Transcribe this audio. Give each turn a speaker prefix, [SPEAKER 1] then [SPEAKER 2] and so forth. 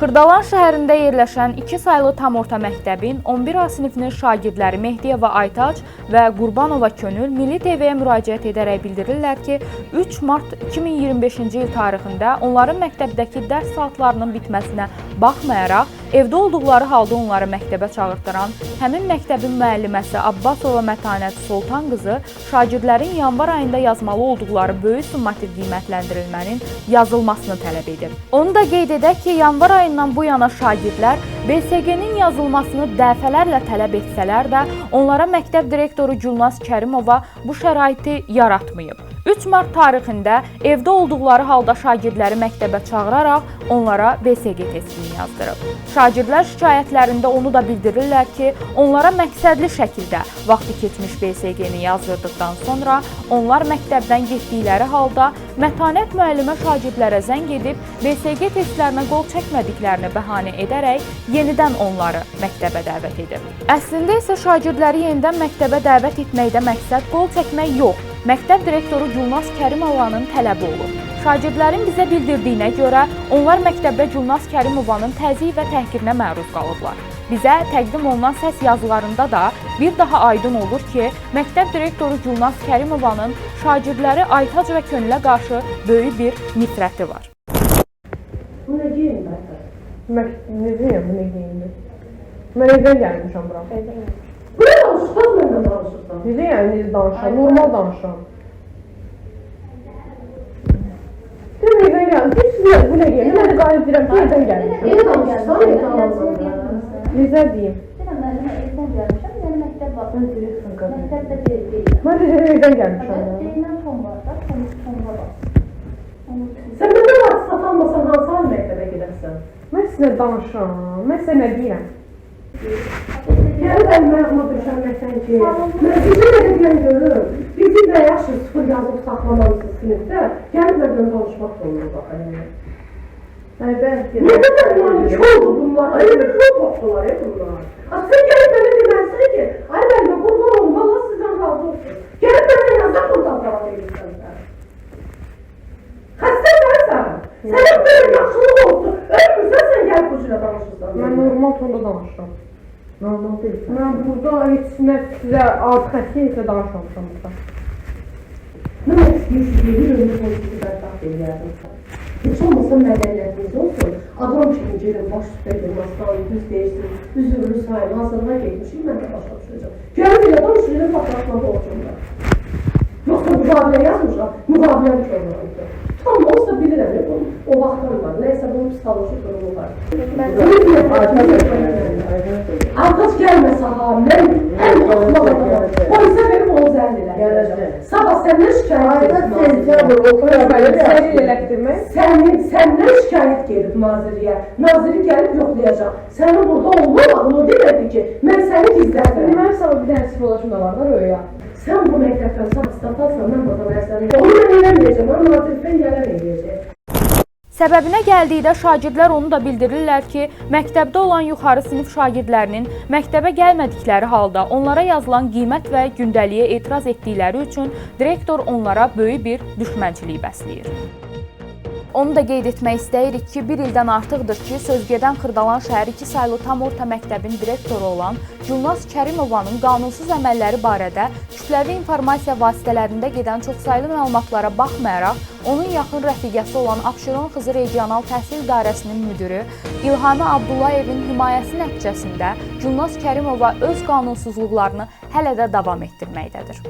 [SPEAKER 1] Xırdalan şəhərində yerləşən 2 saylı tam orta məktəbin 11A sinifinin şagirdləri Mehdiyeva Aytac və Qurbanova Könül Milli TV-yə müraciət edərək bildirirlər ki, 3 mart 2025-ci il tarixində onların məktəbdəki dərs saatlarının bitməsinə baxmayaraq, evdə olduqları halda onları məktəbə çağırdıran həmin məktəbin müəlliməsi Abbasova Mətanət Soltan qızı şagirdlərin yanvar ayında yazmalı olduqları böyük summativ qiymətləndirilmənin yazılmasını tələb edir. Onu da qeyd edək ki, yanvar ayından bu yana şagirdlər BSG-nin yazılmasını dəfələrlə tələb etsələr də, onlara məktəb direktoru Gülnaz Kərimova bu şəraiti yaratmayıb. 3 mart tarixində evdə olduqları halda şagirdləri məktəbə çağıraraq onlara BSG testini yazdırıb. Şagirdlər şikayətlərində onu da bildirirlər ki, onlara məqsədli şəkildə vaxtı keçmiş BSG-ni yazdırdıqdan sonra onlar məktəbdən getdikləri halda Mətanət müəllimə şagirdlərə zəng edib BSG testlərinə qol çəkmədiklərini bəhanə edərək yenidən onları məktəbə dəvət edib. Əslində isə şagirdləri yenidən məktəbə dəvət etməkdə məqsəd qol çəkmək yox, məktəb direktoru Gülnaz Kərimovanın tələbi olub. Şagirdlərin bizə bildirdiyinə görə onlar məktəbdə Gülnaz Kərimovanın təzyiq və təhqirinə məruz qalıblar. Bizə təqdim olunan səs yazılarında da bir daha aydın olur ki, məktəb direktoru Gülnaz Kərimovanın şagirdləri Aytac və Könülə qarşı böyük bir nifrəti var.
[SPEAKER 2] Bu nə geyindi Aytac?
[SPEAKER 3] Necəyəm, bu nə geyindi? Mən evdən gəlmişəm bura.
[SPEAKER 2] Bu nə danışırsan, məndən danışırsan?
[SPEAKER 3] Necəyəm, necə danışam, normal danışam. Sən evdən gəlmişəm, heç sizə bu nə geyindi? Mən də qayıb deyirəm ki, evdən gəlmişəm.
[SPEAKER 2] Elə danışırsan, evdən danışırsan.
[SPEAKER 3] Necə deyim?
[SPEAKER 4] Deyirəm, müəllimə evdən gəlmişəm, yəni məktəb var.
[SPEAKER 3] Sən deyirsən qadın.
[SPEAKER 4] Məktəbdə deyil.
[SPEAKER 3] Mən də evdən gəlmişəm.
[SPEAKER 4] Deyilən ton var da, tonla var.
[SPEAKER 2] Sən məndən WhatsApp almasan hansı an məktəbə gedərsən?
[SPEAKER 3] Mən sizə danışam, mən sizə nə deyirəm?
[SPEAKER 2] Yəni mən məğluma düşənməkdən ki, mən sizə nə deyən görürüm, bizim də yaxşı sıfır yazıb saxlamalısınız sinifdə, gəlib məndən danışmaq zorunda.
[SPEAKER 3] Ay, bəlkə.
[SPEAKER 2] Ne kadar yani çoğu bunlar, öyle bir robotlar ya bunlar. Sen gelip bana demezsin ki, ay ben de kurban olun, valla sizden razı olsun. Gelip bana yazar buradan devam edirsen sen. Hasta sen. Senin böyle yaxşılık olsun, ölmürsen sen gel kuşuyla danışırsan.
[SPEAKER 3] Mən normal tonda danışıram.
[SPEAKER 2] Normal değil.
[SPEAKER 3] Mən burada heç nə sizə artıq həqiqətlə danışmamışam burada.
[SPEAKER 2] Ne istəyirsin, bir ömür polisi bərbaht eləyərdim. Heç olmasa mədəniyyətiniz olsun, adam kimi gelin, baş üstə edin, masanı düz deyirsin, üzürlü sayın, hazırlığa getmişik, mən də başa düşəcəm. Gəlin elə danışırım, fotoğrafla borcumda. Yoxsa müqabilə yazmışam, müqabiləni körməyəcəm. Tam olsa bilirəm, o vaxtdan var, neysə bunun psikolojik durumu var. Arkaç gəlməsə ha, mən ən axmaq adamam, polisə verib onu zəhl eləyəcəm. Sabah səndən şikayət edib. Səndən şikayət gedib naziriyə. Naziri gəlib yoxlayacaq. Sənin burada olmamağını o demədi ki, mən səni gizlədirəm.
[SPEAKER 3] Mən sana bir dənə psixolojim da var da Röya.
[SPEAKER 2] Sən bu məktəbdən sağ istatarsan, mən badan ərsəni. Onu mən eləməyəcəm, onu nazirdən gələn eləyəcək.
[SPEAKER 1] Səbəbinə gəldikdə şagirdlər onu da bildirirlər ki, məktəbdə olan yuxarı sinif şagirdlərinin məktəbə gəlmədikləri halda onlara yazılan qiymət və gündəliyə etiraz etdikləri üçün direktor onlara böyük bir düşmənçilik bəsləyir. Onu da qeyd etmək istəyirik ki, bir ildən artıqdır ki, sözgedən Xırdalan şəhər 2 saylı tam orta məktəbin direktoru olan Gülnaz Kərimovanın qanunsuz əməlləri barədə kütləvi informasiya vasitələrində gedən çoxsaylı məlumatlara baxmayaraq, onun yaxın rəfiqəsi olan Abşeron Xızı Regional Təhsil İdarəsinin müdürü İlhamə Abdullayevin himayəsi nəticəsində Gülnaz Kərimova öz qanunsuzluqlarını hələ də davam etdirməkdədir.